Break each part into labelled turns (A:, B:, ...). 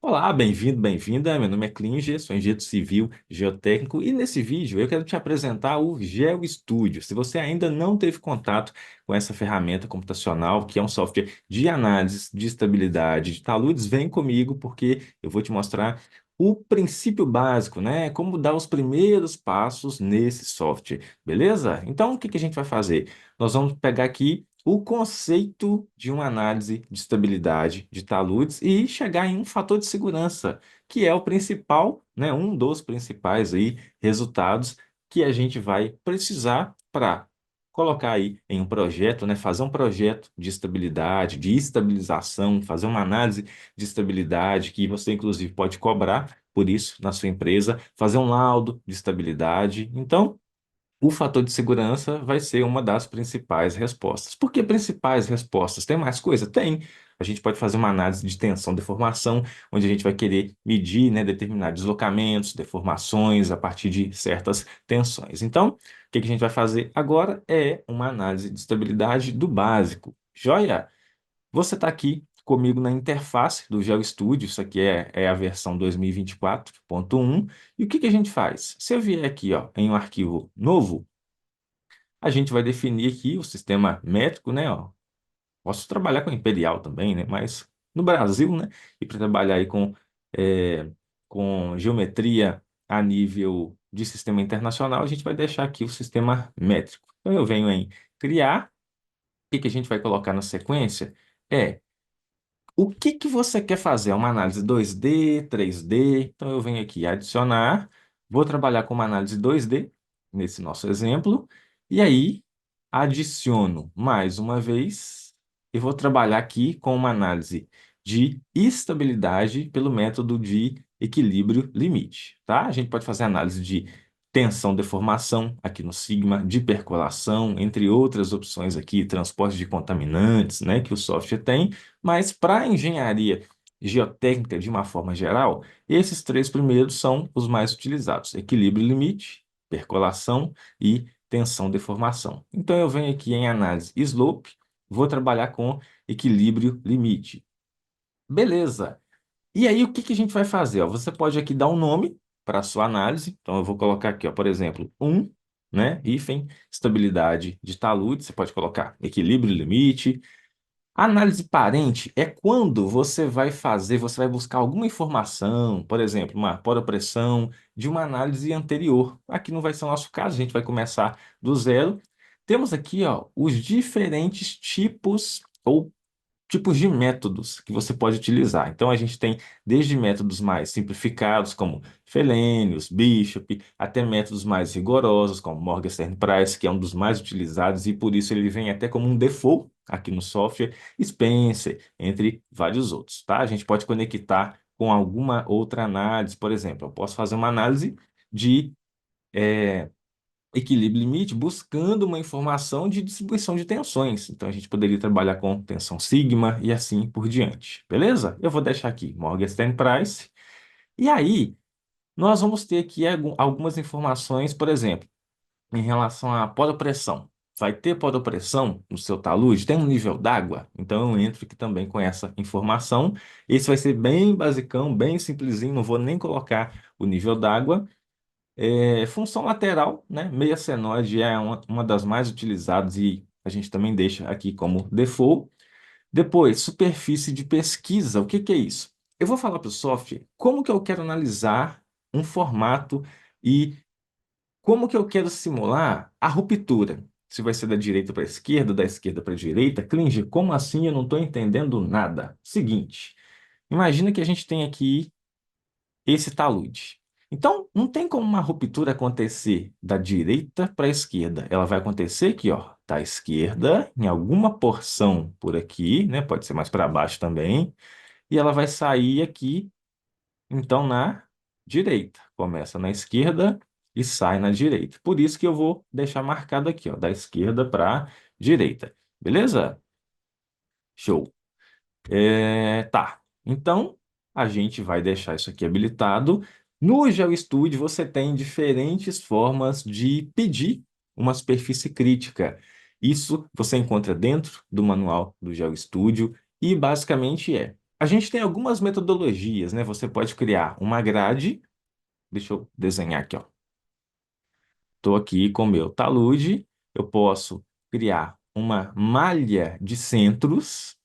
A: Olá, bem-vindo, bem-vinda. Meu nome é Klinger, sou engenheiro civil geotécnico e nesse vídeo eu quero te apresentar o GeoStudio. Se você ainda não teve contato com essa ferramenta computacional, que é um software de análise de estabilidade de taludes, vem comigo porque eu vou te mostrar o princípio básico, né? Como dar os primeiros passos nesse software, beleza? Então, o que que a gente vai fazer? Nós vamos pegar aqui o conceito de uma análise de estabilidade de taludes e chegar em um fator de segurança, que é o principal, né, um dos principais aí resultados que a gente vai precisar para colocar aí em um projeto, né, fazer um projeto de estabilidade, de estabilização, fazer uma análise de estabilidade que você inclusive pode cobrar por isso na sua empresa, fazer um laudo de estabilidade. Então, o fator de segurança vai ser uma das principais respostas. Por que principais respostas? Tem mais coisa? Tem. A gente pode fazer uma análise de tensão, deformação, onde a gente vai querer medir, né, determinar deslocamentos, deformações a partir de certas tensões. Então, o que que a gente vai fazer agora é uma análise de estabilidade do básico. Joia? Você está aqui comigo na interface do GeoStudio, isso aqui é a versão 2024.1. E o que que a gente faz? Se eu vier aqui, ó, em um arquivo novo, a gente vai definir aqui o sistema métrico, né? Ó. Posso trabalhar com imperial também, né? Mas no Brasil, né? E para trabalhar aí é, com geometria a nível de sistema internacional, a gente vai deixar aqui o sistema métrico. Então eu venho em criar. O que que a gente vai colocar na sequência? É o que que você quer fazer? É uma análise 2D, 3D? Então eu venho aqui adicionar, vou trabalhar com uma análise 2D, nesse nosso exemplo, e aí adiciono mais uma vez e vou trabalhar aqui com uma análise de estabilidade pelo método de equilíbrio limite, tá? A gente pode fazer análise de tensão, deformação aqui no sigma, de percolação, entre outras opções aqui, transporte de contaminantes, né, que o software tem. Mas para a engenharia geotécnica, de uma forma geral, esses três primeiros são os mais utilizados: equilíbrio limite, percolação e tensão-deformação. Então, eu venho aqui em análise slope, vou trabalhar com equilíbrio limite. Beleza. E aí, o que que a gente vai fazer? Ó, você pode aqui dar um nome para a sua análise. Então, eu vou colocar aqui, ó, por exemplo, né, hífen, estabilidade de talude. Você pode colocar equilíbrio limite. A análise parente é quando você vai buscar alguma informação, por exemplo, uma poropressão de uma análise anterior. Aqui não vai ser o nosso caso, a gente vai começar do zero. Temos aqui, ó, os diferentes tipos ou tipos de métodos que você pode utilizar. Então, a gente tem desde métodos mais simplificados, como Felenius, Bishop, até métodos mais rigorosos, como Morgenstern Price, que é um dos mais utilizados e por isso ele vem até como um default aqui no software, Spencer, entre vários outros, tá? A gente pode conectar com alguma outra análise, por exemplo, eu posso fazer uma análise de eh, equilíbrio limite buscando uma informação de distribuição de tensões. Então, a gente poderia trabalhar com tensão sigma e assim por diante. Beleza? Eu vou deixar aqui Morgenstern Price. E aí, nós vamos ter aqui algumas informações, por exemplo, em relação à podopressão. Vai ter podopressão no seu talude? Tem um nível d'água? Então, eu entro aqui também com essa informação. Esse vai ser bem basicão, bem simplesinho, não vou nem colocar o nível d'água. Função lateral, né? Meia senoide é uma das mais utilizadas e a gente também deixa aqui como default. Depois, superfície de pesquisa. O que que é isso? Eu vou falar para o software como que eu quero analisar um formato e como que eu quero simular a ruptura. Se vai ser da direita para a esquerda, da esquerda para a direita. Klinger, como assim? Eu não estou entendendo nada. Seguinte, imagina que a gente tem aqui esse talude. Então, não tem como uma ruptura acontecer da direita para a esquerda. Ela vai acontecer aqui, ó, da esquerda, em alguma porção por aqui, né? Pode ser mais para baixo também. E ela vai sair aqui, então, na direita. Começa na esquerda e sai na direita. Por isso que eu vou deixar marcado aqui, ó, da esquerda para a direita. Beleza? Show. Tá. Então, a gente vai deixar isso aqui habilitado. No GeoStudio, você tem diferentes formas de pedir uma superfície crítica. Isso você encontra dentro do manual do GeoStudio e basicamente é A gente tem algumas metodologias, né? Você pode criar uma grade. Deixa eu desenhar aqui, ó. Estou aqui com o meu talude. Eu posso criar uma malha de centros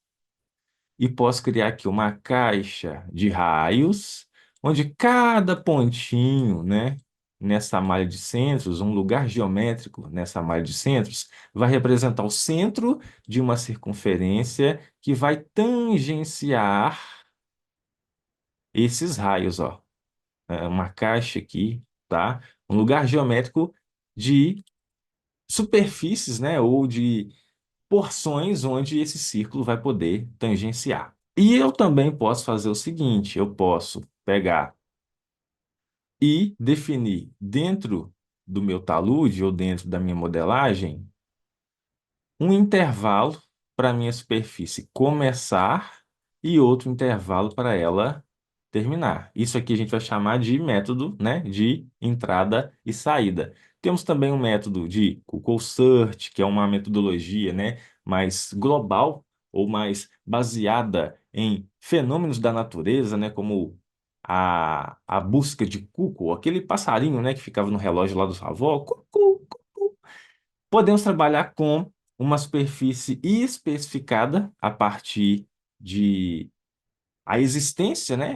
A: e posso criar aqui uma caixa de raios, onde cada pontinho, né, nessa malha de centros, um lugar geométrico nessa malha de centros, vai representar o centro de uma circunferência que vai tangenciar esses raios, ó. É uma caixa aqui, tá? Um lugar geométrico de superfícies, né, ou de porções onde esse círculo vai poder tangenciar. E eu também posso fazer o seguinte, eu posso pegar e definir dentro do meu talude ou dentro da minha modelagem um intervalo para a minha superfície começar e outro intervalo para ela terminar. Isso aqui a gente vai chamar de método, né, de entrada e saída. Temos também um método de Google Search, que é uma metodologia, né, mais global ou mais baseada em fenômenos da natureza, né, como a busca de cuco, aquele passarinho, né, que ficava no relógio lá da sua avó. Cucu. Podemos trabalhar com uma superfície especificada a partir de a existência, né?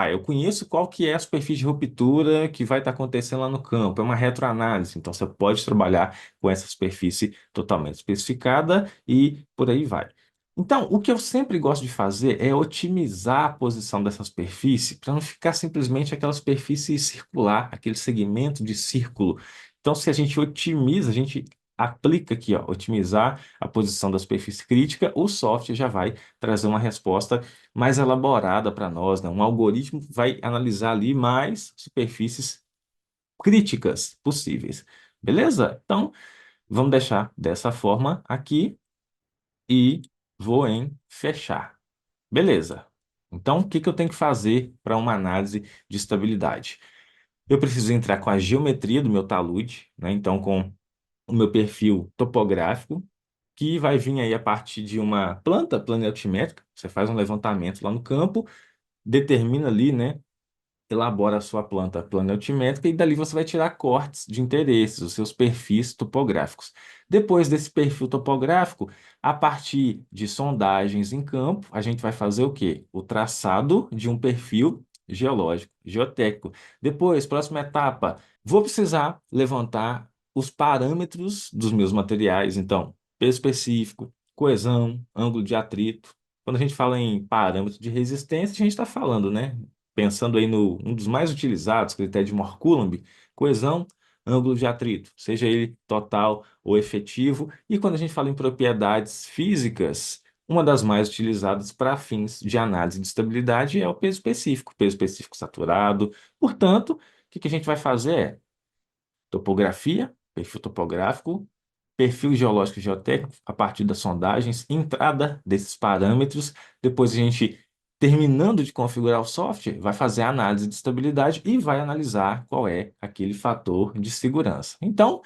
A: Eu conheço qual que é a superfície de ruptura que vai estar acontecendo lá no campo. É uma retroanálise. Então, você pode trabalhar com essa superfície totalmente especificada e por aí vai. Então, o que eu sempre gosto de fazer é otimizar a posição dessa superfície para não ficar simplesmente aquela superfície circular, aquele segmento de círculo. Então, se a gente otimiza, a gente aplica aqui, ó, otimizar a posição da superfície crítica, o software já vai trazer uma resposta mais elaborada para nós, né? Um algoritmo vai analisar ali mais superfícies críticas possíveis. Beleza? Então, vamos deixar dessa forma aqui e vou em fechar. Beleza. Então, o que que eu tenho que fazer para uma análise de estabilidade? Eu preciso entrar com a geometria do meu talude, né? Então, com o meu perfil topográfico, que vai vir aí a partir de uma planta planimétrica. Você faz um levantamento lá no campo, determina ali, né? Elabora a sua planta planimétrica e dali você vai tirar cortes de interesses, os seus perfis topográficos. Depois desse perfil topográfico, a partir de sondagens em campo, a gente vai fazer o quê? O traçado de um perfil geológico, geotécnico. Depois, próxima etapa, vou precisar levantar os parâmetros dos meus materiais, então, peso específico, coesão, ângulo de atrito. Quando a gente fala em parâmetro de resistência, a gente está falando, né? Pensando aí no um dos mais utilizados, critério de Mohr-Coulomb, coesão, ângulo de atrito, seja ele total ou efetivo. E quando a gente fala em propriedades físicas, uma das mais utilizadas para fins de análise de estabilidade é o peso específico saturado. Portanto, o que que a gente vai fazer é topografia, perfil topográfico, perfil geológico e geotécnico, a partir das sondagens, entrada desses parâmetros. Depois a gente, terminando de configurar o software, vai fazer a análise de estabilidade e vai analisar qual é aquele fator de segurança. Então,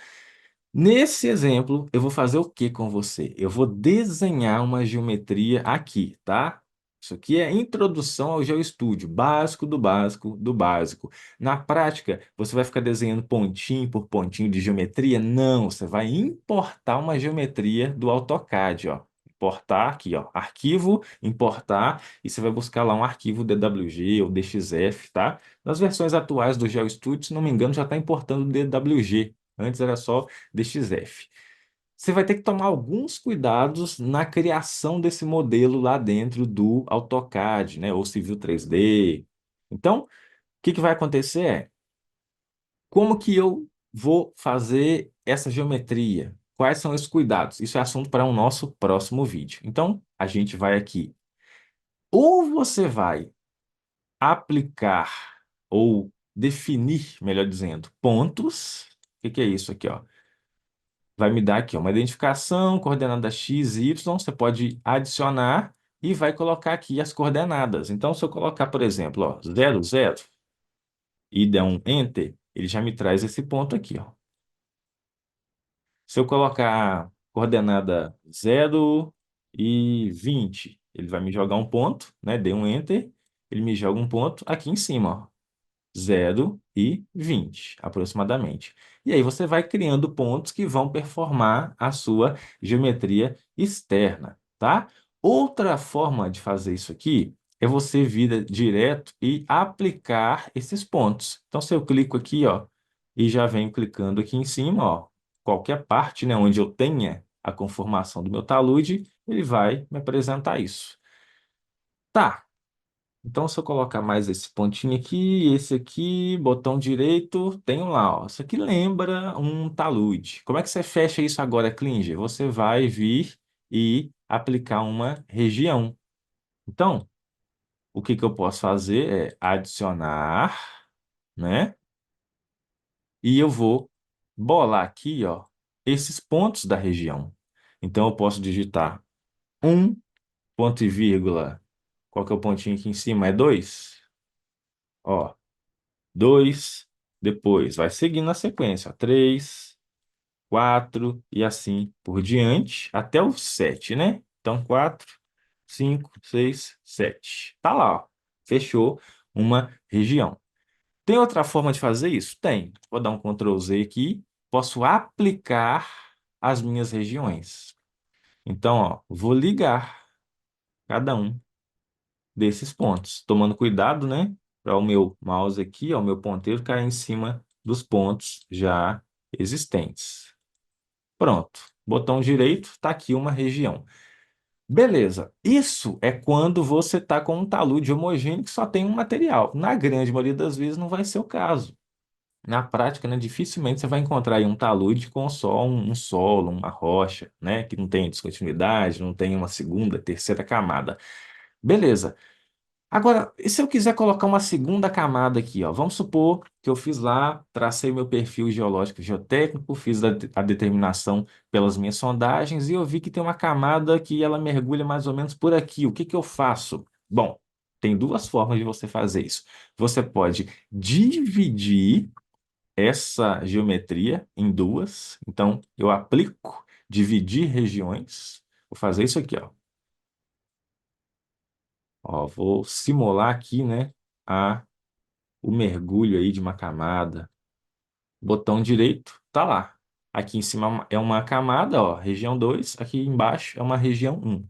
A: nesse exemplo, eu vou fazer o que com você? Eu vou desenhar uma geometria aqui, tá? Isso aqui é introdução ao GeoStudio, básico do básico do básico. Na prática, você vai ficar desenhando pontinho por pontinho de geometria? Não, você vai importar uma geometria do AutoCAD, ó. Importar aqui, ó, arquivo, importar, e você vai buscar lá um arquivo DWG ou DXF, tá? Nas versões atuais do GeoStudio, se não me engano, já está importando DWG. Antes era só DXF. Você vai ter que tomar alguns cuidados na criação desse modelo lá dentro do AutoCAD, né, ou Civil 3D. Então, o que que vai acontecer é, como que eu vou fazer essa geometria? Quais são esses cuidados? Isso é assunto para o nosso próximo vídeo. Então, a gente vai aqui. Ou você vai aplicar ou definir, melhor dizendo, pontos. O que que é isso aqui, ó? Vai me dar aqui ó, uma identificação, coordenada x e y, você pode adicionar e vai colocar aqui as coordenadas. Então, se eu colocar, por exemplo, ó, 0, 0 e der um Enter, ele já me traz esse ponto aqui. Ó. Se eu colocar coordenada 0 e 20, ele vai me jogar um ponto, né? Dei um Enter, ele me joga um ponto aqui em cima, ó. 0 e 20 aproximadamente. E aí você vai criando pontos que vão performar a sua geometria externa, tá? Outra forma de fazer isso aqui é você vir direto e aplicar esses pontos. Então, se eu clico aqui, ó, e já venho clicando aqui em cima, ó, qualquer parte, né, onde eu tenha a conformação do meu talude, ele vai me apresentar isso. Tá. Então, se eu colocar mais esse pontinho aqui, esse aqui, botão direito, tenho lá, ó. Isso aqui lembra um talude. Como é que você fecha isso agora, Klinger? Você vai vir e aplicar uma região. Então, o que que eu posso fazer é adicionar, né? E eu vou bolar aqui, ó, esses pontos da região. Então, eu posso digitar um ponto e vírgula. Qual que é o pontinho aqui em cima? É 2. Ó. 2, depois vai seguindo a sequência, 3, 4 e assim por diante, até o 7, né? Então, 4, 5, 6, 7. Tá lá, ó. Fechou uma região. Tem outra forma de fazer isso? Tem. Vou dar um Ctrl Z aqui, posso aplicar as minhas regiões. Então, ó, vou ligar cada um desses pontos, tomando cuidado, né, para o meu mouse aqui, ó, o meu ponteiro cair em cima dos pontos já existentes. Pronto. Botão direito, está aqui uma região. Beleza. Isso é quando você está com um talude homogêneo que só tem um material. Na grande maioria das vezes não vai ser o caso. Na prática, né, dificilmente você vai encontrar aí um talude com só um solo, uma rocha, né, que não tem descontinuidade, não tem uma segunda, terceira camada. Beleza. Agora, e se eu quiser colocar uma segunda camada aqui, ó, vamos supor que eu fiz lá, tracei meu perfil geológico e geotécnico, fiz a determinação pelas minhas sondagens e eu vi que tem uma camada que ela mergulha mais ou menos por aqui. O que que eu faço? Bom, tem duas formas de você fazer isso. Você pode dividir essa geometria em duas. Então, eu aplico dividir regiões. Vou fazer isso aqui, ó. Ó, vou simular aqui, né, o mergulho aí de uma camada. Botão direito, tá lá. Aqui em cima é uma camada, ó, região 2. Aqui embaixo é uma região 1.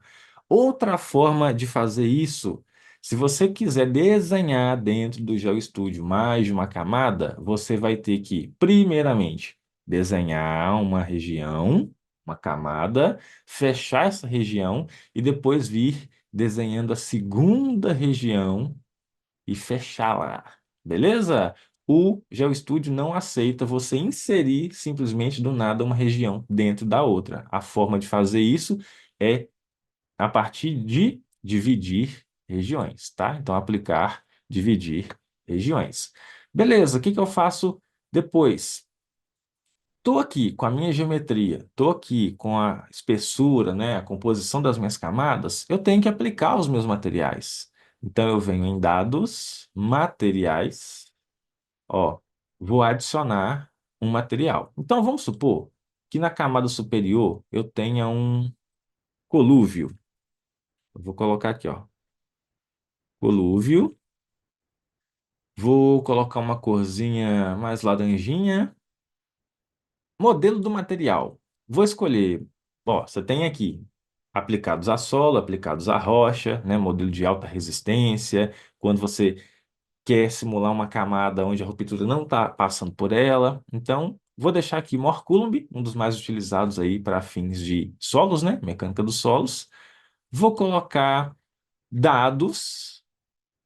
A: Outra forma de fazer isso, se você quiser desenhar dentro do GeoStudio mais de uma camada, você vai ter que, primeiramente, desenhar uma região, uma camada, fechar essa região e depois vir desenhando a segunda região e fechá-la. Beleza? O GeoStudio não aceita você inserir simplesmente do nada uma região dentro da outra. A forma de fazer isso é a partir de dividir regiões, tá? Então, aplicar, dividir regiões. Beleza, o que que eu faço depois? Estou aqui com a minha geometria, estou aqui com a espessura, né, a composição das minhas camadas, eu tenho que aplicar os meus materiais. Então, eu venho em Dados, Materiais, ó, vou adicionar um material. Então, vamos supor que na camada superior eu tenha um colúvio. Eu vou colocar aqui, ó, colúvio. Vou colocar uma corzinha mais laranjinha. Modelo do material. Vou escolher. Ó, você tem aqui aplicados a solo, aplicados à rocha, né? Modelo de alta resistência. Quando você quer simular uma camada onde a ruptura não está passando por ela. Então, vou deixar aqui Mohr-Coulomb, um dos mais utilizados aí para fins de solos, né? Mecânica dos solos. Vou colocar dados.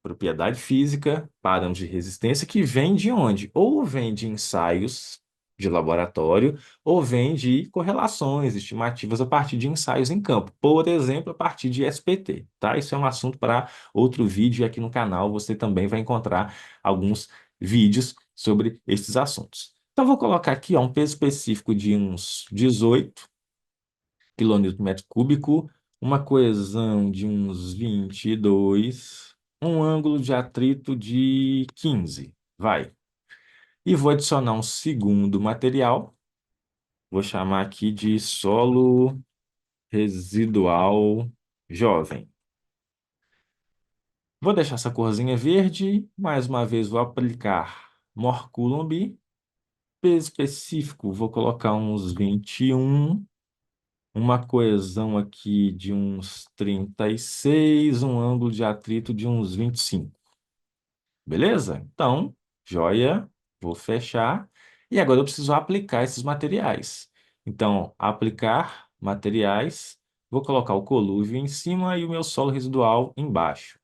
A: Propriedade física, parâmetros de resistência, que vem de onde? Ou vem de ensaios de laboratório, ou vem de correlações estimativas a partir de ensaios em campo. Por exemplo, a partir de SPT, tá? Isso é um assunto para outro vídeo e aqui no canal você também vai encontrar alguns vídeos sobre esses assuntos. Então, vou colocar aqui ó, um peso específico de uns 18 quilonewton metro cúbico, uma coesão de uns 22, um ângulo de atrito de 15, vai. E vou adicionar um segundo material, vou chamar aqui de solo residual jovem. Vou deixar essa corzinha verde. Mais uma vez, vou aplicar Morcoulamb. Peso específico, vou colocar uns 21. Uma coesão aqui de uns 36. Um ângulo de atrito de uns 25. Beleza? Então, joia, vou fechar. E agora eu preciso aplicar esses materiais. Então, aplicar materiais. Vou colocar o colúvio em cima e o meu solo residual embaixo.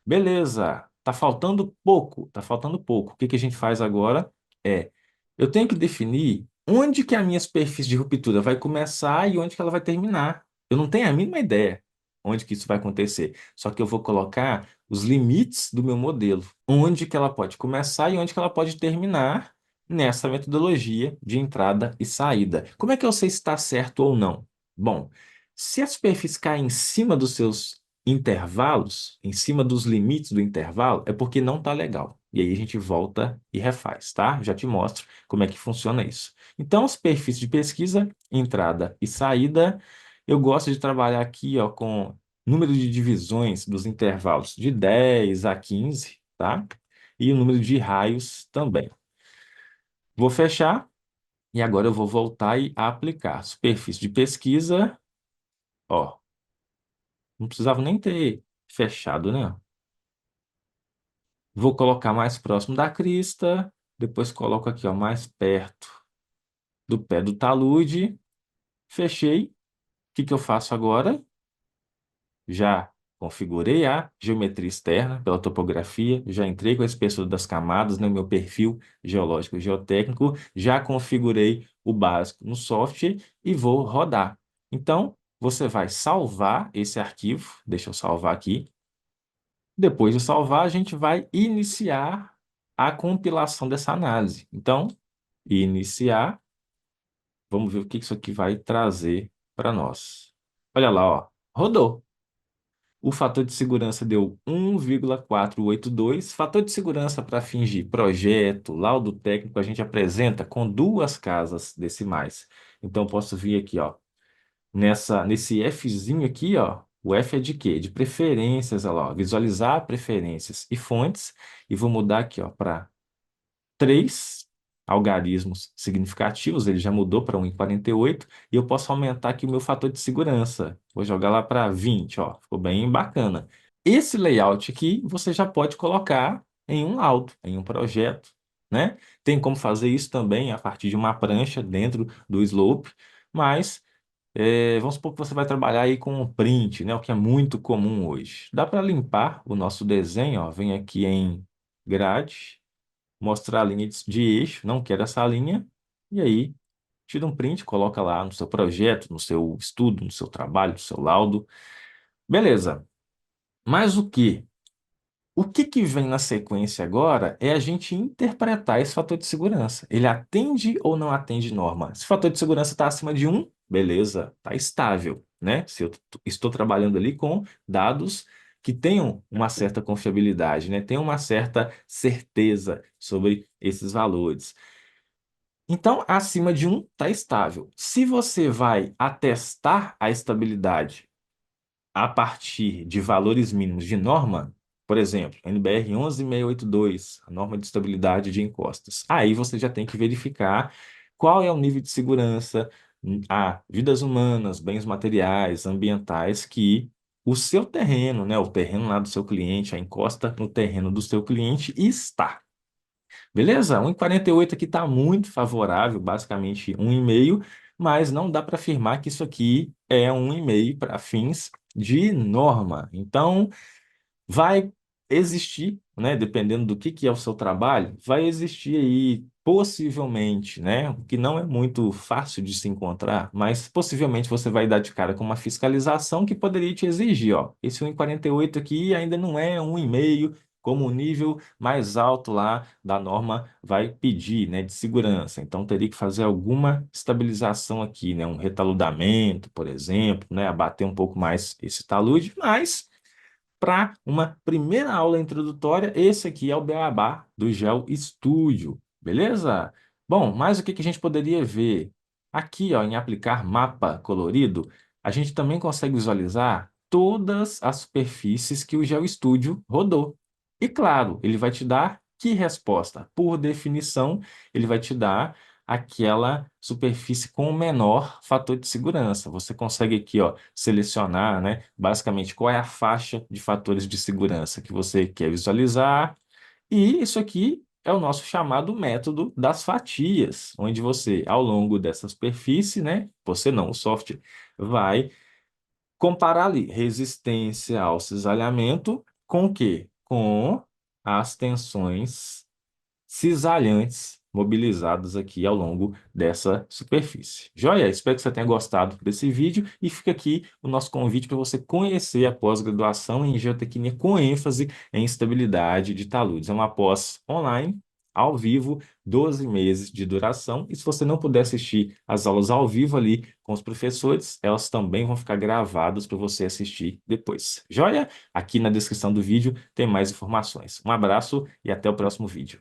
A: Beleza, tá faltando pouco, tá faltando pouco. O que que a gente faz agora é, eu tenho que definir onde que a minha superfície de ruptura vai começar e onde que ela vai terminar. Eu não tenho a mínima ideia onde que isso vai acontecer. Só que eu vou colocar os limites do meu modelo, onde que ela pode começar e onde que ela pode terminar nessa metodologia de entrada e saída. Como é que eu sei se está certo ou não? Bom, se a superfície cai em cima dos seus intervalos, em cima dos limites do intervalo, é porque não está legal. E aí a gente volta e refaz, tá? Já te mostro como é que funciona isso. Então, superfície de pesquisa, entrada e saída. Eu gosto de trabalhar aqui, ó, com número de divisões dos intervalos de 10 a 15, tá? E o número de raios também. Vou fechar e agora eu vou voltar e aplicar. Superfície de pesquisa, ó, não precisava nem ter fechado, né? Vou colocar mais próximo da crista, depois coloco aqui, ó, mais perto do pé do talude. Fechei. O que que eu faço agora? Já configurei a geometria externa pela topografia, já entrei com a espessura das camadas no meu perfil geológico e geotécnico, já configurei o básico no software e vou rodar. Então, você vai salvar esse arquivo, deixa eu salvar aqui. Depois de salvar, a gente vai iniciar a compilação dessa análise. Então, iniciar, vamos ver o que isso aqui vai trazer para nós. Olha lá, ó, rodou. O fator de segurança deu 1,482. Fator de segurança para fins de projeto, laudo técnico, a gente apresenta com duas casas decimais. Então, eu posso vir aqui, ó, nesse Fzinho aqui, ó, o F é de quê? De preferências, olha lá, ó, visualizar preferências e fontes, e vou mudar aqui, ó, para 3 algarismos significativos, ele já mudou para 1,48, e eu posso aumentar aqui o meu fator de segurança. Vou jogar lá para 20, ó, ficou bem bacana. Esse layout aqui você já pode colocar em um laudo, em um projeto, né? Tem como fazer isso também a partir de uma prancha dentro do Slope, mas vamos supor que você vai trabalhar aí com um print, né? O que é muito comum hoje. Dá para limpar o nosso desenho, ó. Vem aqui em Grade, mostrar a linha de eixo, não quero essa linha, e aí tira um print, coloca lá no seu projeto, no seu estudo, no seu trabalho, no seu laudo. Beleza. Mas o que? O que que vem na sequência agora é a gente interpretar esse fator de segurança. Ele atende ou não atende norma? Se o fator de segurança está acima de 1, beleza, está estável, né? Se eu estou trabalhando ali com dados que tenham uma certa confiabilidade, né? Tenham uma certa certeza sobre esses valores. Então, acima de 1 está estável. Se você vai atestar a estabilidade a partir de valores mínimos de norma, por exemplo, NBR 11682, a norma de estabilidade de encostas. Aí você já tem que verificar qual é o nível de segurança a vidas humanas, bens materiais, ambientais que o seu terreno, né, o terreno lá do seu cliente, a encosta no terreno do seu cliente está. Beleza? 1,48 aqui está muito favorável, basicamente 1,5, mas não dá para afirmar que isso aqui é 1,5 para fins de norma. Então, vai existir, né, dependendo do que é o seu trabalho, vai existir aí possivelmente, né, o que não é muito fácil de se encontrar, mas possivelmente você vai dar de cara com uma fiscalização que poderia te exigir, ó, esse 1,48 aqui ainda não é 1,5, como o nível mais alto lá da norma vai pedir, né, de segurança. Então teria que fazer alguma estabilização aqui, né, um retaludamento, por exemplo, né, abater um pouco mais esse talude, mas para uma primeira aula introdutória, esse aqui é o beabá do Geo Studio, beleza? Bom, mas o que que a gente poderia ver? Aqui, ó, em aplicar mapa colorido, a gente também consegue visualizar todas as superfícies que o GeoStudio rodou. E claro, ele vai te dar que resposta? Por definição, ele vai te dar aquela superfície com o menor fator de segurança. Você consegue aqui, ó, selecionar, né, basicamente qual é a faixa de fatores de segurança que você quer visualizar. E isso aqui é o nosso chamado método das fatias, onde você, ao longo dessa superfície, né, você não, o software, vai comparar ali resistência ao cisalhamento com o quê? Com as tensões cisalhantes mobilizadas aqui ao longo dessa superfície. Joia? Espero que você tenha gostado desse vídeo e fica aqui o nosso convite para você conhecer a pós-graduação em geotecnia com ênfase em estabilidade de taludes. É uma pós online, ao vivo, 12 meses de duração. E se você não puder assistir as aulas ao vivo ali com os professores, elas também vão ficar gravadas para você assistir depois. Joia? Aqui na descrição do vídeo tem mais informações. Um abraço e até o próximo vídeo.